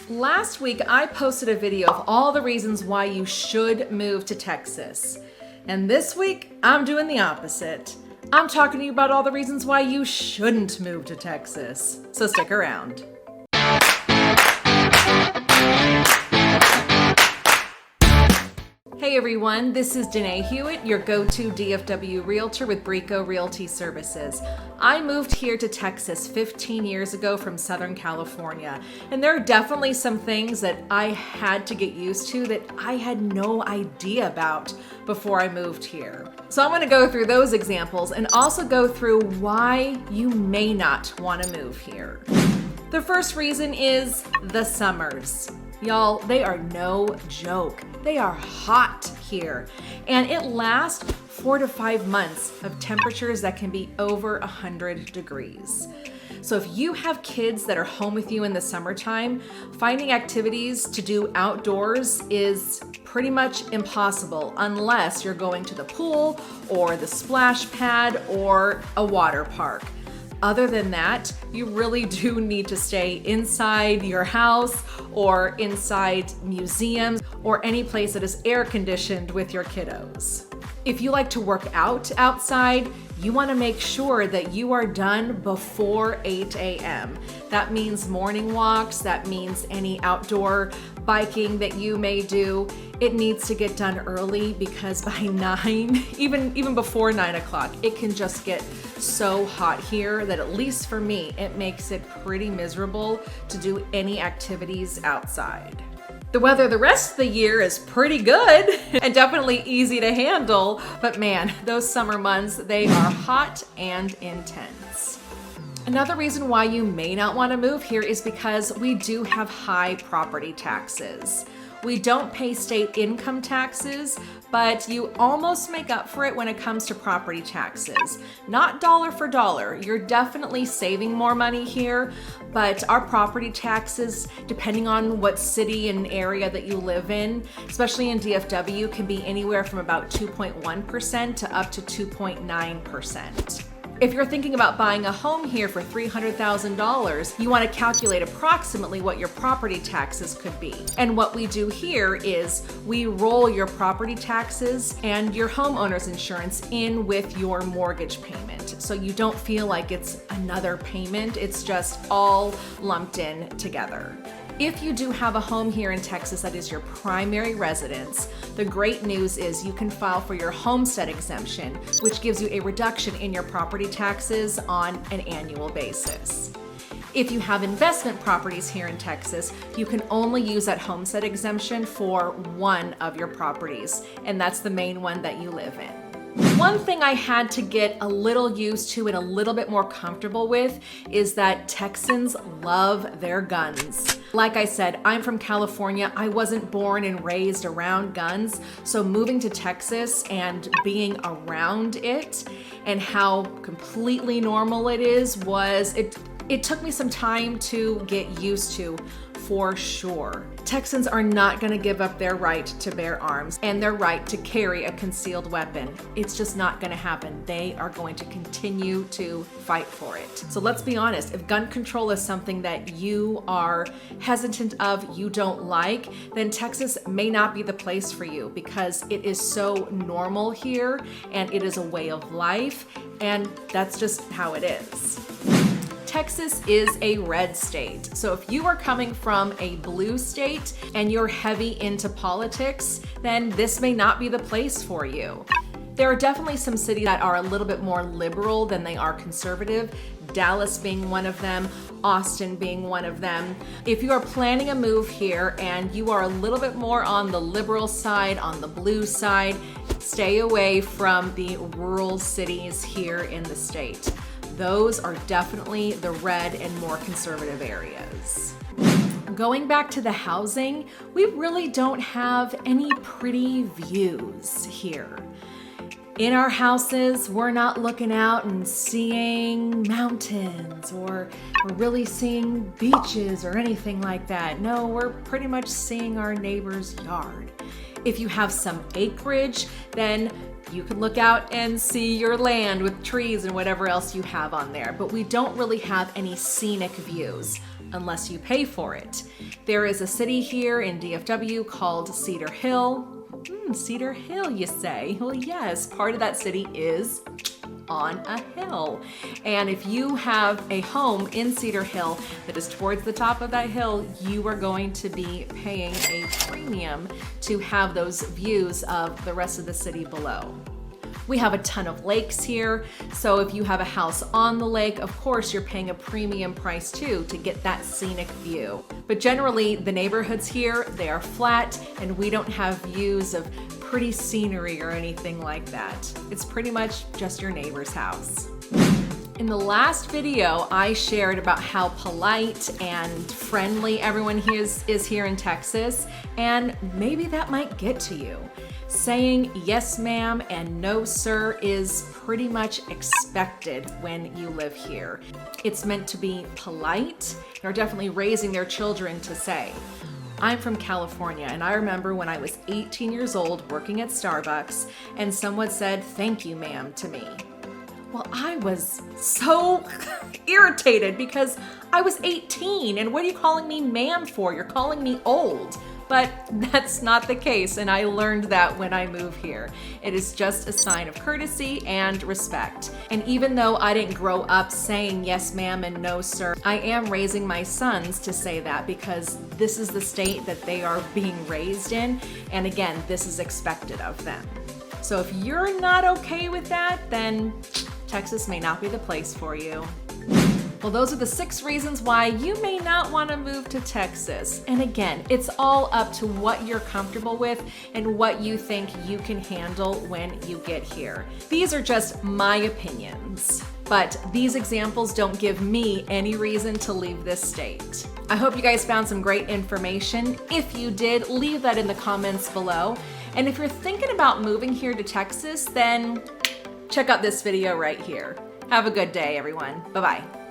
Last week, I posted a video of all the reasons why you should move to Texas. And this week, I'm doing the opposite. I'm talking to you about all the reasons why you shouldn't move to Texas. So stick around. Hey everyone, this is Danae Hewitt, your go-to DFW realtor with Brico Realty Services. I moved here to Texas 15 years ago from Southern California, and there are definitely some things that I had to get used to that I had no idea about before I moved here. So I'm going to go through those examples and also go through why you may not want to move here. The first reason is the summers. Y'all, they are no joke. They are hot here, and it lasts 4 to 5 months of temperatures that can be over 100 degrees. So if you have kids that are home with you in the summertime, finding activities to do outdoors is pretty much impossible unless you're going to the pool or the splash pad or a water park. Other than that, you really do need to stay inside your house or inside museums or any place that is air conditioned with your kiddos. If you like to work out outside, you want to make sure that you are done before 8 a.m. That means morning walks, that means any outdoor biking that you may do. It needs to get done early because by 9, even before 9 o'clock, it can just get so hot here that at least for me, it makes it pretty miserable to do any activities outside. The weather the rest of the year is pretty good and definitely easy to handle, but man, those summer months, they are hot and intense. Another reason why you may not want to move here is because we do have high property taxes. We don't pay state income taxes, but you almost make up for it when it comes to property taxes. Not dollar for dollar, you're definitely saving more money here, but our property taxes, depending on what city and area that you live in, especially in DFW, can be anywhere from about 2.1% to up to 2.9%. If you're thinking about buying a home here for $300,000, you want to calculate approximately what your property taxes could be. And what we do here is we roll your property taxes and your homeowner's insurance in with your mortgage payment. So you don't feel like it's another payment, it's just all lumped in together. If you do have a home here in Texas that is your primary residence, the great news is you can file for your homestead exemption, which gives you a reduction in your property taxes on an annual basis. If you have investment properties here in Texas, you can only use that homestead exemption for one of your properties, and that's the main one that you live in. One thing I had to get a little used to and a little bit more comfortable with is that Texans love their guns. Like I said, I'm from California. I wasn't born and raised around guns, so moving to Texas and being around it and how completely normal it is it took me some time to get used to, for sure. Texans are not going to give up their right to bear arms and their right to carry a concealed weapon. It's just not going to happen. They are going to continue to fight for it. So let's be honest, if gun control is something that you are hesitant of, you don't like, then Texas may not be the place for you because it is so normal here and it is a way of life, and that's just how it is. Texas is a red state. So if you are coming from a blue state and you're heavy into politics, then this may not be the place for you. There are definitely some cities that are a little bit more liberal than they are conservative, Dallas being one of them, Austin being one of them. If you are planning a move here and you are a little bit more on the liberal side, on the blue side, stay away from the rural cities here in the state. Those are definitely the red and more conservative areas. Going back to the housing, we really don't have any pretty views here. In our houses, we're not looking out and seeing mountains or really seeing beaches or anything like that. No, we're pretty much seeing our neighbor's yard. If you have some acreage, then you can look out and see your land with trees and whatever else you have on there, but we don't really have any scenic views. unless you pay for it. There is a city here in DFW called Cedar Hill. Cedar Hill, you say? Well, yes, part of that city is on a hill. And if you have a home in Cedar Hill that is towards the top of that hill, you are going to be paying a premium to have those views of the rest of the city below. We have a ton of lakes here, so if you have a house on the lake, of course you're paying a premium price too to get that scenic view. But generally, the neighborhoods here, they are flat, and we don't have views of pretty scenery or anything like that. It's pretty much just your neighbor's house. In the last video, I shared about how polite and friendly everyone is here in Texas, and maybe that might get to you. Saying yes ma'am and no sir is pretty much expected when you live here. It's meant to be polite, and are definitely raising their children to say. I'm from California, and I remember when I was 18 years old working at Starbucks and someone said, "Thank you, ma'am," to me. Well, I was so irritated because I was 18, and what are you calling me ma'am for? You're calling me old. But that's not the case, and I learned that when I moved here. It is just a sign of courtesy and respect. And even though I didn't grow up saying yes ma'am and no sir, I am raising my sons to say that because this is the state that they are being raised in, and again, this is expected of them. So if you're not okay with that, then Texas may not be the place for you. Well, those are the 6 reasons why you may not want to move to Texas. And again, it's all up to what you're comfortable with and what you think you can handle when you get here. These are just my opinions, but these examples don't give me any reason to leave this state. I hope you guys found some great information. If you did, leave that in the comments below. And if you're thinking about moving here to Texas, then check out this video right here. Have a good day, everyone. Bye-bye.